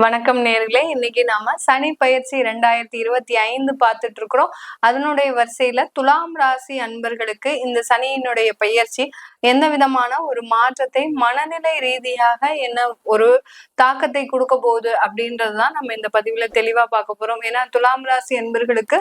வணக்கம் நேர்களே. இன்னைக்கு நாம சனி பயிற்சி 2025 பார்த்துட்டு இருக்கிறோம். அதனுடைய வரிசையில துலாம் ராசி அன்பர்களுக்கு இந்த சனியினுடைய பயிற்சி எந்த விதமான ஒரு மாற்றத்தை மனநிலை ரீதியாக என்ன ஒரு தாக்கத்தை கொடுக்க போகுது அப்படின்றதுதான் நம்ம இந்த பதிவுல தெளிவா பார்க்க போறோம். ஏன்னா துலாம் ராசி அன்பர்களுக்கு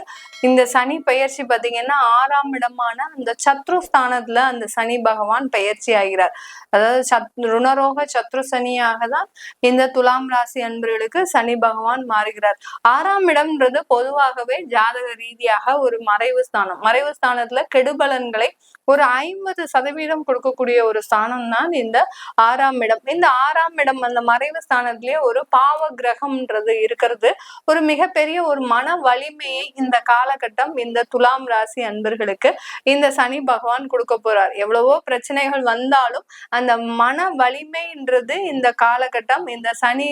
இந்த சனி பயிற்சி பாத்தீங்கன்னா 6ஆம் இடமான அந்த சத்ருஸ்தானத்துல அந்த சனி பகவான் பயிற்சி ஆகிறார். அதாவது ருணரோக சத்ரு சனியாக தான் இந்த துலாம் ராசி அன்பர்களுக்கு சனி பகவான் மாறுகிறார். 6ஆம் இடம்ன்றது பொதுவாகவே ஜாதக ரீதியாக ஒரு மறைவு ஸ்தானம். மறைவு ஸ்தானத்துல கெடுபலன்களை ஒரு 50% கொடுக்கக்கூடிய ஒரு ஸ்தானம் தான் இந்த 6ஆம் இடம். இந்த 6ஆம் இடம் அந்த மறைவு ஸ்தானத்திலேயே ஒரு பாவ கிரகம்ன்றது இருக்கிறது ஒரு மிகப்பெரிய ஒரு மன வலிமையை இந்த காலகட்டம் இந்த துலாம் ராசி அன்பர்களுக்கு இந்த சனி பகவான் கொடுக்க போறார். எவ்வளவோ பிரச்சனைகள் வந்தாலும் அந்த மன வலிமைன்றது இந்த காலகட்டம் இந்த சனி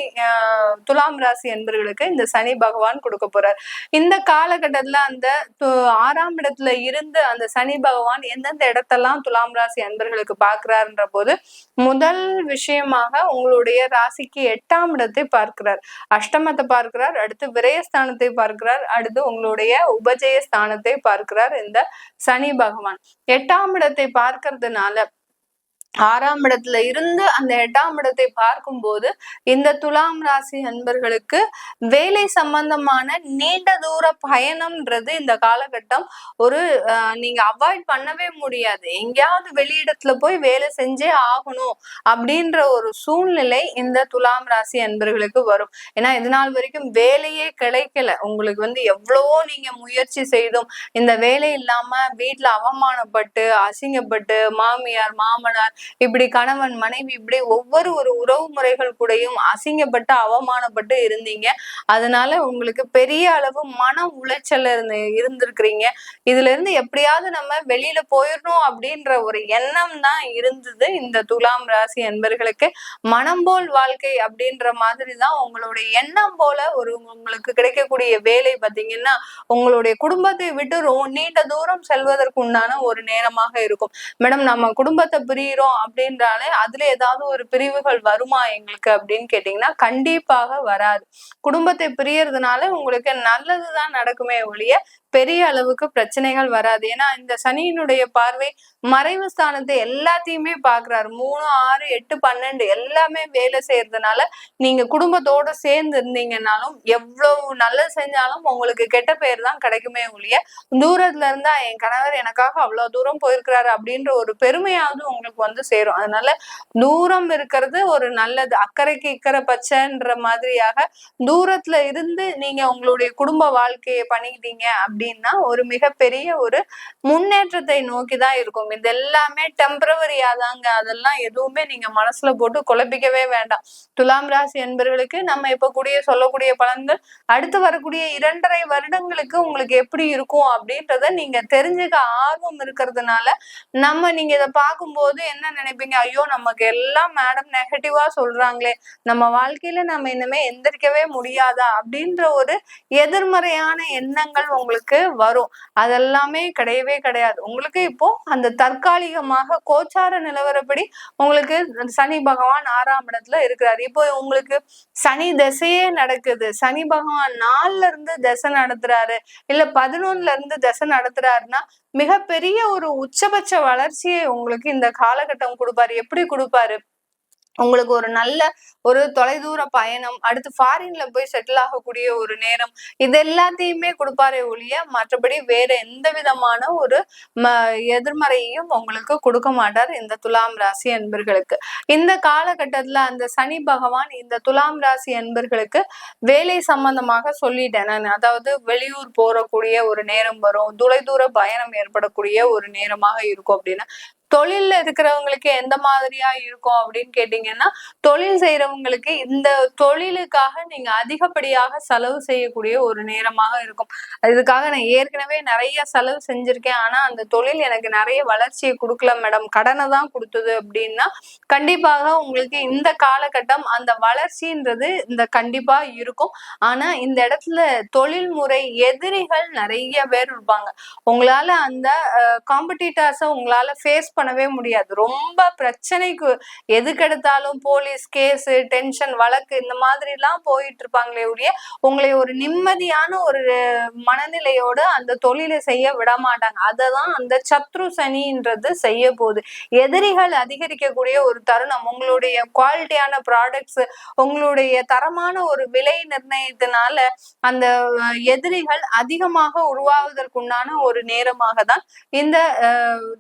துலாம் ராசி அன்பர்களுக்கு இந்த சனி பகவான் கொடுக்க போறார். இந்த காலகட்டத்துல அந்த 6ஆம் இடத்துல இருந்து அந்த சனி பகவான் எந்தெந்த இடத்தெல்லாம் துலாம் ராசி அன்பர்களுக்கு பார்க்கிறார்ன்ற போது முதல் விஷயமாக உங்களுடைய ராசிக்கு 8ஆம் இடத்தை பார்க்கிறார், அஷ்டமத்தை பார்க்கிறார், அடுத்து விரயஸ்தானத்தை பார்க்கிறார், அடுத்து உங்களுடைய உபஜய ஸ்தானத்தை பார்க்கிறார் இந்த சனி பகவான். 8ஆம் இடத்தை பார்க்கறதுனால 6ஆம் இடத்துல இருந்து அந்த 8ஆம் இடத்தை பார்க்கும் போது இந்த துலாம் ராசி அன்பர்களுக்கு வேலை சம்பந்தமான நீண்ட தூர பயணம்ன்றது இந்த காலகட்டம் ஒரு நீங்க அவாய்ட் பண்ணவே முடியாது. எங்கேயாவது வெளியிடத்துல போய் வேலை செஞ்சே ஆகணும் அப்படின்ற ஒரு சூழ்நிலை இந்த துலாம் ராசி அன்பர்களுக்கு வரும். ஏன்னா இது நாள் வரைக்கும் வேலையே கிடைக்கல உங்களுக்கு எவ்வளவோ நீங்க முயற்சி செய்தும் இந்த வேலை இல்லாம வீட்டுல அவமானப்பட்டு அசிங்கப்பட்டு மாமியார் மாமனார் இப்படி கணவன் மனைவி இப்படி ஒவ்வொரு ஒரு உறவு முறைகள் கூடயும் அசிங்கப்பட்டு அவமானப்பட்டு இருந்தீங்க. அதனால உங்களுக்கு பெரிய அளவு மன உளைச்சல் இருந்திருக்கிறீங்க. இதுல இருந்து எப்படியாவது நம்ம வெளியில போயிடணும் அப்படின்ற ஒரு எண்ணம் தான் இருந்தது இந்த துலாம் ராசி அன்பர்களுக்கு. மனம் போல் வாழ்க்கை அப்படின்ற மாதிரிதான் உங்களுடைய எண்ணம் போல ஒரு உங்களுக்கு கிடைக்கக்கூடிய வேலை பார்த்தீங்கன்னா உங்களுடைய குடும்பத்தை விட்டு நீண்ட தூரம் செல்வதற்கு உண்டான ஒரு நேரமாக இருக்கும். மேடம் நம்ம குடும்பத்தை பிரியிறோம் அப்படின்றாலே அதுல ஏதாவது ஒரு பிரிவுகள் வருமா எங்களுக்கு அப்படின்னு கேட்டீங்கன்னா கண்டிப்பாக வராது. குடும்பத்தை பிரியறதுனால உங்களுக்கு நல்லதுதான் நடக்குமே ஒழிய பெரிய அளவுக்கு பிரச்சனைகள் வராது. ஏன்னா இந்த சனியினுடைய பார்வை மறைவு ஸ்தானத்தை எல்லாத்தையுமே பாக்குறாரு. 3, 6, 8, 12 எல்லாமே வேலை செய்யறதுனால நீங்க குடும்பத்தோட சேர்ந்து இருந்தீங்கன்னாலும் எவ்வளவு நல்லது செஞ்சாலும் உங்களுக்கு கெட்ட பெயர் தான் கிடைக்குமே ஒழிய தூரத்துல இருந்தா என் கணவர் எனக்காக அவ்வளவு தூரம் போயிருக்கிறாரு அப்படின்ற ஒரு பெருமையாவது உங்களுக்கு சேரும். அதனால தூரம் இருக்கிறது ஒரு நல்லது. அக்கறைக்கு இக்கரை பச்சைன்ற மாதிரியாக தூரத்துல இருந்து நீங்க உங்களுடைய குடும்ப வாழ்க்கையை பண்ணிக்கிட்டீங்க அப்படின்னா ஒரு மிகப்பெரிய ஒரு முன்னேற்றத்தை நோக்கிதான் இருக்கும். இது எல்லாமே டெம்பரவரியா தாங்க. அதெல்லாம் எதுவுமே நீங்க மனசுல போட்டு குழப்பிக்கவே வேண்டாம். துலாம் ராசி என்பவர்களுக்கு நம்ம இப்ப சொல்லக்கூடிய பலன்கள் அடுத்து வரக்கூடிய 2.5 வருடங்களுக்கு உங்களுக்கு எப்படி இருக்கும் அப்படின்றத நீங்க தெரிஞ்சுக்க ஆர்வம் இருக்கிறதுனால நீங்க இதை பார்க்கும்போது என்ன நினைப்பீங்க, ஐயோ நமக்கு எல்லாம் மேடம் நெகட்டிவா சொல்றாங்களே, நம்ம வாழ்க்கையில நம்ம இனிமே எந்திரிக்கவே முடியாதா அப்படின்ற ஒரு எதிர்மறையான எண்ணங்கள் உங்களுக்கு வரும். அதெல்லாமே கிடையவே கிடையாது. உங்களுக்கு இப்போ அந்த தற்காலிகமாக கோச்சார நிலவரப்படி உங்களுக்கு சனி பகவான் 6ஆம் இடத்துல இருக்கிறார். இப்போ உங்களுக்கு சனி திசையே நடக்குது. சனி பகவான் 4ல இருந்து திசை நடத்துறாரு இல்ல 11ல இருந்து திசை நடத்துறாருன்னா மிகப்பெரிய ஒரு உச்சபட்ச வளர்ச்சியை உங்களுக்கு இந்த காலகட்டம் கொடுப்பாரு. எப்படி கொடுப்பாரு, உங்களுக்கு ஒரு நல்ல ஒரு தொலைதூர பயணம், அடுத்து ஃபாரின்ல போய் செட்டில் ஆகக்கூடிய ஒரு நேரம், இது எல்லாத்தையுமே கொடுப்பாரே ஒழிய மற்றபடி வேற எந்த விதமான ஒரு எதிர்மறையையும் உங்களுக்கு கொடுக்க மாட்டார் இந்த துலாம் ராசி அன்பர்களுக்கு. இந்த காலகட்டத்துல அந்த சனி பகவான் இந்த துலாம் ராசி அன்பர்களுக்கு வேலை சம்பந்தமாக சொல்லிட்டேன் நான். அதாவது வெளியூர் போறக்கூடிய ஒரு நேரம் வரும், தொலைதூர பயணம் ஏற்படக்கூடிய ஒரு நேரமாக இருக்கும். அப்படின்னா தொழில்ல இருக்கிறவங்களுக்கு எந்த மாதிரியா இருக்கும் அப்படின்னு கேட்டீங்கன்னா தொழில் செய்யறவங்களுக்கு இந்த தொழிலுக்காக நீங்க அதிகப்படியாக செலவு செய்யக்கூடிய ஒரு நேரமாக இருக்கும். இதுக்காக நான் ஏற்கனவே நிறைய செலவு செஞ்சிருக்கேன், ஆனா அந்த தொழில் எனக்கு நிறைய வளர்ச்சியை கொடுக்கல மேடம், கடனை தான் கொடுத்தது அப்படின்னா கண்டிப்பாக உங்களுக்கு இந்த காலகட்டம் அந்த வளர்ச்சின்றது இந்த கண்டிப்பா இருக்கும். ஆனா இந்த இடத்துல தொழில் முறை எதிரிகள் நிறைய பேர் இருப்பாங்க. உங்களால அந்த காம்படிட்டர்ஸை உங்களால ஃபேஸ் பண்ணவே முடியாது. ரொம்ப பிரச்சனைக்கு எதுக்கெடுத்தாலும் போலீஸ் கேஸ், டென்ஷன், வழக்கு இந்த மாதிரி எல்லாம் போயிட்டு இருப்பாங்களே ஒழிய உங்களை ஒரு நிம்மதியான ஒரு மனநிலையோடு அந்த தொழிலை செய்ய விட மாட்டாங்க. அததான் அந்த சத்ரு சனின்றது செய்ய போகுது. எதிரிகள் அதிகரிக்கக்கூடிய ஒரு தருணம். உங்களுடைய குவாலிட்டியான ப்ராடக்ட்ஸ், உங்களுடைய தரமான ஒரு விலை நிர்ணயத்தினால அந்த எதிரிகள் அதிகமாக உருவாவதற்குண்டான ஒரு நேரமாக தான் இந்த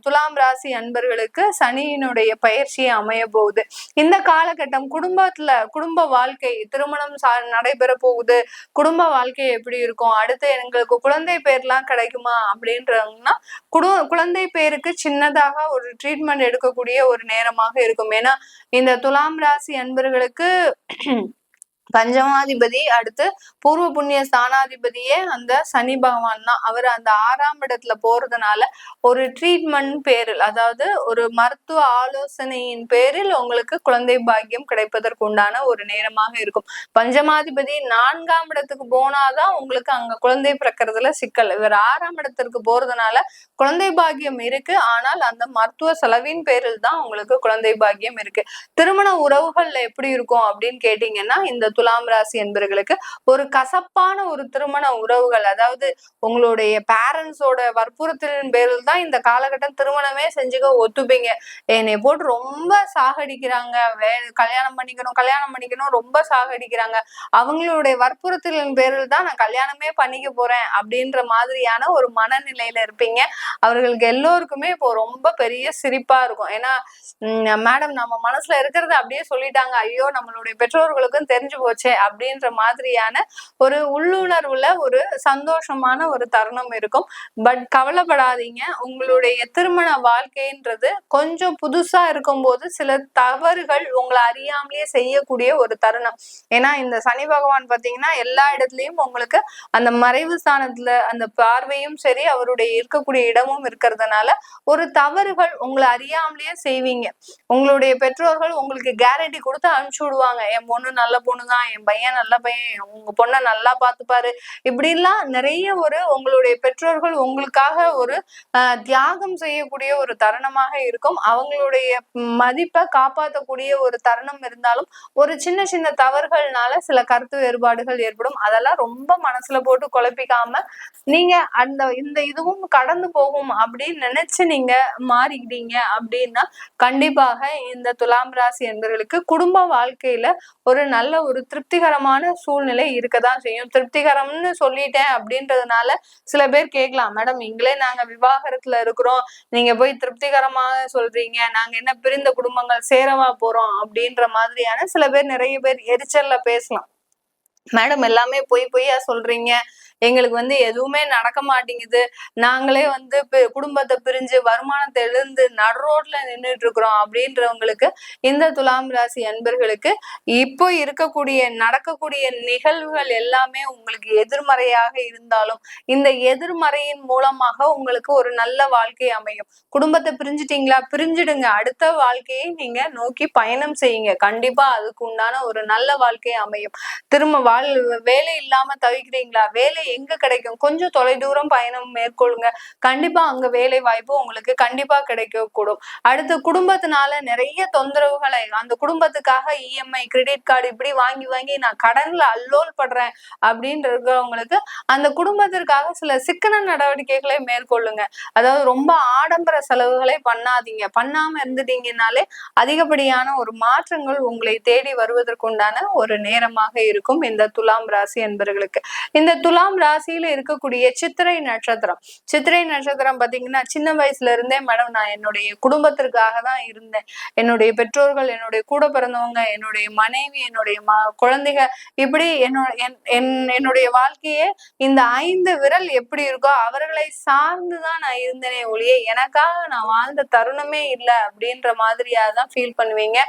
துலாம் ராசி அன்பர்களுக்கு சனியினுடைய பயிற்சியை அமைய போகுது. இந்த காலகட்டம் குடும்ப வாழ்க்கை, திருமணம் நடைபெற போகுது, குடும்ப வாழ்க்கை எப்படி இருக்கும், அடுத்து எங்களுக்கு குழந்தை பேர்லாம் கிடைக்குமா அப்படின்றவங்கன்னா குழந்தை பேருக்கு சின்னதாக ஒரு ட்ரீட்மெண்ட் எடுக்கக்கூடிய ஒரு நேரமாக இருக்கும். ஏன்னா இந்த துலாம் ராசி அன்பர்களுக்கு பஞ்சமாதிபதி அடுத்து பூர்வ புண்ணிய ஸ்தானாதிபதியே அந்த சனி பகவான் தான். அவர் அந்த 6ஆம் இடத்துல போறதுனால ஒரு ட்ரீட்மெண்ட் பேரில், அதாவது ஒரு மருத்துவ ஆலோசனையின் பேரில் உங்களுக்கு குழந்தை பாக்கியம் கிடைப்பதற்கு உண்டான ஒரு நேரமாக இருக்கும். பஞ்சமாதிபதி 4ஆம் இடத்துக்கு போனாதான் உங்களுக்கு அங்க குழந்தை பிறக்கிறதுல சிக்கல். இவர் 6ஆம் இடத்திற்கு போறதுனால குழந்தை பாக்கியம் இருக்கு, ஆனால் அந்த மருத்துவ செலவின் பேரில் தான் உங்களுக்கு குழந்தை பாக்கியம் இருக்கு. திருமண உறவுகள்ல எப்படி இருக்கும் அப்படின்னு கேட்டீங்கன்னா இந்த துலாம் ராசி என்பவர்களுக்கு ஒரு கசப்பான ஒரு திருமண உறவுகள், அதாவது உங்களுடைய பேரண்ட்ஸோட வற்புறுத்தலின் பேரில் தான் இந்த காலகட்டம் திருமணமே செஞ்சுக்க ஒத்துப்பீங்க. என்னை போட்டு ரொம்ப சாகடிக்கிறாங்க, கல்யாணம் பண்ணிக்கணும் ரொம்ப சாகடிக்கிறாங்க, அவங்களுடைய வற்புறுத்தலின் பேரில் தான் நான் கல்யாணமே பண்ணிக்க போறேன் அப்படின்ற மாதிரியான ஒரு மனநிலையில இருப்பீங்க. அவர்களுக்கு எல்லோருக்குமே இப்போ ரொம்ப பெரிய சிரிப்பா இருக்கும். ஏன்னா மேடம் நம்ம மனசுல இருக்கிறத அப்படியே சொல்லிட்டாங்க, ஐயோ நம்மளுடைய பெற்றோர்களுக்கும் தெரிஞ்சு போச்சே அப்படின்ற மாதிரியான ஒரு உள்ளுணர்வுல ஒரு சந்தோஷமான ஒரு தருணம் இருக்கும். பட் கவலைப்படாதீங்க, உங்களுடைய திருமண வாழ்க்கைன்றது கொஞ்சம் புதுசா இருக்கும்போது சில தவறுகள் உங்களை அறியாமலேயே செய்யக்கூடிய ஒரு தருணம். ஏன்னா இந்த சனி பகவான் பாத்தீங்கன்னா எல்லா இடத்துலயும் உங்களுக்கு அந்த மறைவு ஸ்தானத்துல அந்த பார்வையும் சரி, அவருடைய இருக்கக்கூடிய இடமும் இருக்கிறதுனால ஒரு தவறுகள் உங்களை அறியாமலேயே செய்வீங்க. உங்களுடைய பெற்றோர்கள் உங்களுக்கு கேரண்டி கொடுத்து அனுப்பிச்சு விடுவாங்க, என் பொண்ணு நல்ல பொண்ணுதான், என் பையன் நல்ல பையன், உங்க பொண்ணை நல்லா பார்த்துப்பாரு, இப்படி எல்லாம் நிறைய ஒரு உங்களுடைய பெற்றோர்கள் உங்களுக்காக ஒரு தியாகம் செய்யக்கூடிய ஒரு தருணமாக இருக்கும். அவங்களுடைய மதிப்பை காப்பாற்றக்கூடிய ஒரு தருணம் இருந்தாலும் ஒரு சின்ன சின்ன தவறுகள்னால சில கருத்து வேறுபாடுகள் ஏற்படும். அதெல்லாம் ரொம்ப மனசுல போட்டு குழப்பிக்காம நீங்க இந்த இதுவும் கடந்து போகும் அப்படின்னு நினைச்சு நீங்க மாறிக்கிட்டீங்க அப்படின்னா கண்டிப்பாக இந்த துலாம் ராசி என்பவர்களுக்கு குடும்ப வாழ்க்கையில ஒரு நல்ல ஒரு திருப்திகரமான சூழ்நிலை இருக்கதான் செய்யும். திருப்திகரம்னு சொல்லிட்டேன் அப்படின்றதுனால சில பேர் கேட்கலாம், மேடம் இங்களே நாங்க விவாகரத்துல இருக்கிறோம், நீங்க போய் திருப்திகரமாக சொல்றீங்க, நாங்க என்ன பிரிந்த குடும்பங்கள் சேரவா போறோம் அப்படின்ற மாதிரியான சில பேர் நிறைய பேர் எரிச்சல்ல பேசலாம். மேடம் எல்லாமே பொய்யா சொல்றீங்க, எங்களுக்கு எதுவுமே நடக்க மாட்டேங்குது, நாங்களே குடும்பத்தை பிரிஞ்சு வருமானத்தை எழுந்து நடு ரோட்ல நின்றுட்டு இருக்கிறோம் அப்படின்றவங்களுக்கு இந்த துலாம் ராசி அன்பர்களுக்கு இப்போ நடக்கக்கூடிய நிகழ்வுகள் எல்லாமே உங்களுக்கு எதிர்மறையாக இருந்தாலும் இந்த எதிர்மறையின் மூலமாக உங்களுக்கு ஒரு நல்ல வாழ்க்கை அமையும். குடும்பத்தை பிரிஞ்சுட்டீங்களா, பிரிஞ்சிடுங்க, அடுத்த வாழ்க்கையை நீங்க நோக்கி பயணம் செய்யுங்க, கண்டிப்பா அதுக்கு உண்டான ஒரு நல்ல வாழ்க்கை அமையும். திரும்ப வேலை இல்லாம தவிக்கிறீங்களா, வேலை எங்க கிடைக்கும், கொஞ்சம் தொலைதூரம் பயணம் மேற்கொள்ளுங்க, கண்டிப்பா அங்க வேலை வாய்ப்பு உங்களுக்கு கண்டிப்பா கிடைக்க கூடும். அடுத்து குடும்பத்தினால நிறைய தொந்தரவுகளை, அந்த குடும்பத்துக்காக இஎம்ஐ கிரெடிட் கார்டு இப்படி வாங்கி நான் கடன்ல அல்லோல் படுறேன் அப்படின்னு இருக்கிறவங்களுக்கு அந்த குடும்பத்திற்காக சில சிக்கன நடவடிக்கைகளை மேற்கொள்ளுங்க. அதாவது ரொம்ப ஆடம்பர செலவுகளை பண்ணாதீங்க. பண்ணாம இருந்துட்டீங்கன்னாலே அதிகப்படியான ஒரு மாற்றங்கள் உங்களை தேடி வருவதற்குண்டான ஒரு நேரமாக இருக்கும் இந்த துலாம் ராசி என்பவர்களுக்கு. இந்த துலாம் ராசியில இருக்கக்கூடிய சித்திரை நட்சத்திரம் பாத்தீங்கன்னா சின்ன வயசுல இருந்தே மேடம் நான் என்னுடைய குடும்பத்திற்காக தான் இருந்தேன், என்னுடைய பெற்றோர்கள், என்னுடைய கூட பிறந்தவங்க, என்னுடைய மனைவி, என்னுடைய குழந்தைகள், இப்படி என்னுடைய வாழ்க்கையே இந்த 5 விரல் எப்படி இருக்கோ அவர்களை சார்ந்துதான் நான் இருந்தேனே ஒழிய எனக்காக நான் வாழ்ந்த தருணமே இல்லை அப்படின்ற மாதிரியாதான் ஃபீல் பண்ணுவீங்க.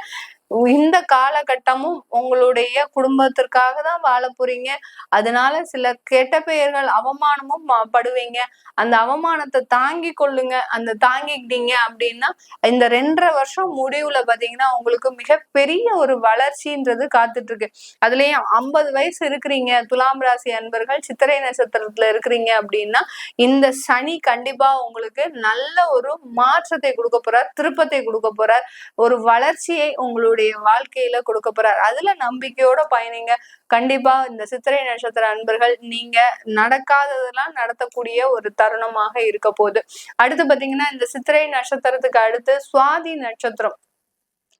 இந்த காலகட்டமும் உங்களுடைய குடும்பத்திற்காக தான் வாழ போறீங்க. அதனால சில கெட்ட பெயர்கள் அவமானமும் படுவீங்க. அந்த அவமானத்தை தாங்கி கொள்ளுங்க. அந்த தாங்கிக்கிட்டீங்க அப்படின்னா இந்த 2.5 வருஷம் முடிவுல பாத்தீங்கன்னா உங்களுக்கு மிகப்பெரிய ஒரு வளர்ச்சின்றது காத்துட்டு இருக்கு. அதுலயும் 50 வயசு இருக்கிறீங்க துலாம் ராசி அன்பர்கள், சித்திரை நட்சத்திரத்துல இருக்கிறீங்க அப்படின்னா இந்த சனி கண்டிப்பா உங்களுக்கு நல்ல ஒரு மாற்றத்தை கொடுக்க போறார், திருப்பத்தை கொடுக்க போறார், ஒரு வளர்ச்சியை உங்களுடைய வாழ்க்கையில கொடுக்க போறார். அதுல நம்பிக்கையோட பயணிங்க. கண்டிப்பா இந்த சித்திரை நட்சத்திர அன்பர்கள் நீங்க நடக்காததெல்லாம் நடத்தக்கூடிய ஒரு தருணமாக இருக்க போகுது. அடுத்து பாத்தீங்கன்னா இந்த சித்திரை நட்சத்திரத்துக்கு அடுத்து சுவாதி நட்சத்திரம்,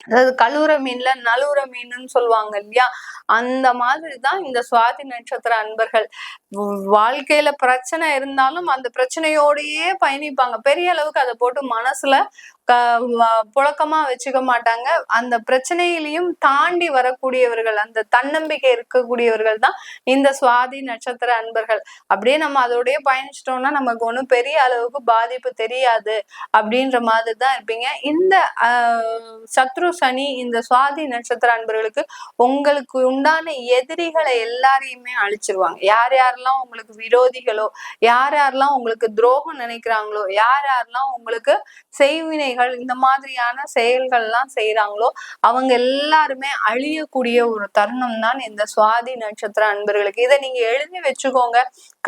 அதாவது கழுவுற மீன்ல நழுவுற மீன்னு சொல்லுவாங்க இல்லையா, அந்த மாதிரிதான் இந்த சுவாதி நட்சத்திர அன்பர்கள். வாழ்க்கையில பிரச்சனை இருந்தாலும் அந்த பிரச்சனையோடயே பயணிப்பாங்க. பெரிய அளவுக்கு அதை போட்டு மனசுல புழக்கமா வச்சுக்க மாட்டாங்க. அந்த பிரச்சனையிலையும் தாண்டி வரக்கூடியவர்கள், அந்த தன்னம்பிக்கை இருக்கக்கூடியவர்கள் தான் இந்த சுவாதி நட்சத்திர அன்பர்கள். அப்படியே நம்ம அதோடய பயணிச்சிட்டோம்னா நமக்கு ஒண்ணும் பெரிய அளவுக்கு பாதிப்பு தெரியாது அப்படின்ற மாதிரி தான் இருப்பீங்க. இந்த சத்ரு சனி இந்த சுவாதி நட்சத்திர அன்பர்களுக்கு உங்களுக்கு உண்டான எதிரிகளை எல்லாரையுமே அழிச்சிருவாங்க. யார் யாரெல்லாம் உங்களுக்கு விரோதிகளோ, யார் யாரெல்லாம் உங்களுக்கு துரோகம் நினைக்கிறாங்களோ, யார் யாரெல்லாம் உங்களுக்கு செய்வினைகள் இந்த மாதிரியான செயல்கள்லாம் செய்யறாங்களோ அவங்க எல்லாருமே அழியக்கூடிய ஒரு தருணம் தான் இந்த சுவாதி நட்சத்திர அன்பர்களுக்கு. இதை நீங்க எழுதி வச்சுக்கோங்க.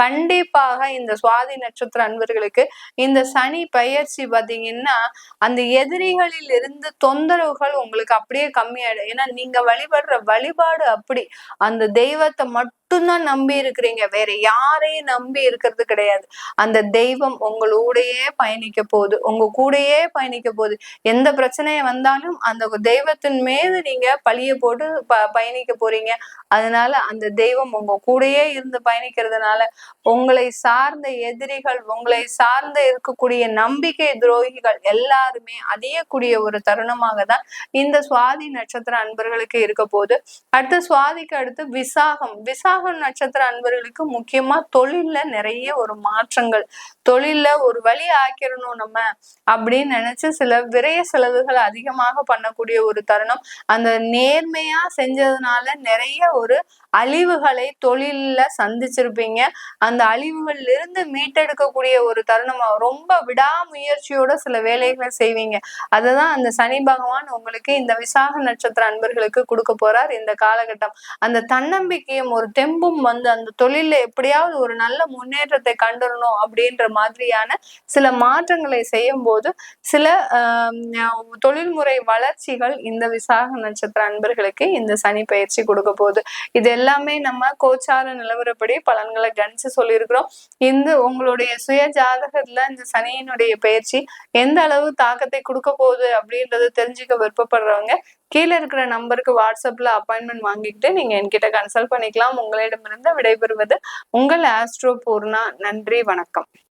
கண்டிப்பாக இந்த சுவாதி நட்சத்திர அன்பர்களுக்கு இந்த சனி பயிற்சி பாத்தீங்கன்னா அந்த எதிரிகளில் இருந்து தொந்தரவுகள் உங்களுக்கு அப்படியே கம்மியாயிடும். ஏன்னா நீங்க வழிபடுற வழிபாடு அப்படி, அந்த தெய்வத்தை மட்டும்தான் நம்பி இருக்கிறீங்க, வேற யாரையும் நம்பி இருக்கிறது கிடையாது. அந்த தெய்வம் உங்களோடையே பயணிக்க போகுது, உங்க கூடயே பயணிக்க போகுது. எந்த பிரச்சனையை வந்தாலும் அந்த தெய்வத்தின் மீது நீங்க பழிய போட்டு பயணிக்க போறீங்க. அதனால அந்த தெய்வம் உங்க கூடயே இருந்து பயணிக்கிறதுனால உங்களை சார்ந்த எதிரிகள், உங்களை சார்ந்த இருக்கக்கூடிய நம்பிக்கை துரோகிகள் எல்லாருமே அழியக்கூடிய ஒரு தருணமாக தான் இந்த சுவாதி நட்சத்திர அன்பர்களுக்கு இருக்க போகுது. அடுத்து சுவாதிக்கு அடுத்து விசாகம். விசாகம் நட்சத்திர அன்பர்களுக்கு முக்கியமா தொழில்ல நிறைய ஒரு மாற்றங்கள், தொழில்ல ஒரு வழி ஆக்கிரணும் நம்ம அப்படின்னு நினைச்சு சில விரய செலவுகள் அதிகமாக பண்ணக்கூடிய ஒரு தருணம். அந்த நேர்மையா செஞ்சதுனால நிறைய ஒரு அழிவுகளை தொழில்ல சந்திச்சிருப்பீங்க. அந்த அழிவுகள்ல இருந்து மீட்டெடுக்கக்கூடிய ஒரு தருணமா ரொம்ப விடாமுயற்சியோட சில வேலைகளை செய்வீங்க. அததான் அந்த சனி பகவான் உங்களுக்கு இந்த விசாக நட்சத்திர அன்பர்களுக்கு கொடுக்க போறார் இந்த காலகட்டம். அந்த தன்னம்பிக்கையும் ஒரு தெம்பும் வந்து அந்த தொழில எப்படியாவது ஒரு நல்ல முன்னேற்றத்தை கண்டுறணும் அப்படின்ற மாதிரியான சில மாற்றங்களை செய்யும் போது சில தொழில்முறை வளர்ச்சிகள் இந்த விசாக நட்சத்திர அன்பர்களுக்கு இந்த சனி பயிற்சி கொடுக்க போகுது. இது எல்லாமே நம்ம கோச்சார நிலவரப்படி பலன்களை கணிச்சு சொல்லியிருக்கிறோம். இந்த உங்களுடைய சுய ஜாதகத்துல இந்த சனியினுடைய பயிற்சி எந்த அளவு தாக்கத்தை கொடுக்க போகுது அப்படின்றது தெரிஞ்சுக்க விருப்பப்படுறவங்க கீழே இருக்கிற நம்பருக்கு வாட்ஸ்அப்ல அப்பாயின்மெண்ட் வாங்கிக்கிட்டு நீங்க என்கிட்ட கன்சல்ட் பண்ணிக்கலாம். உங்களிடமிருந்து விடைபெறுவது உங்கள் ஆஸ்ட்ரோ பூர்ணா. நன்றி, வணக்கம்.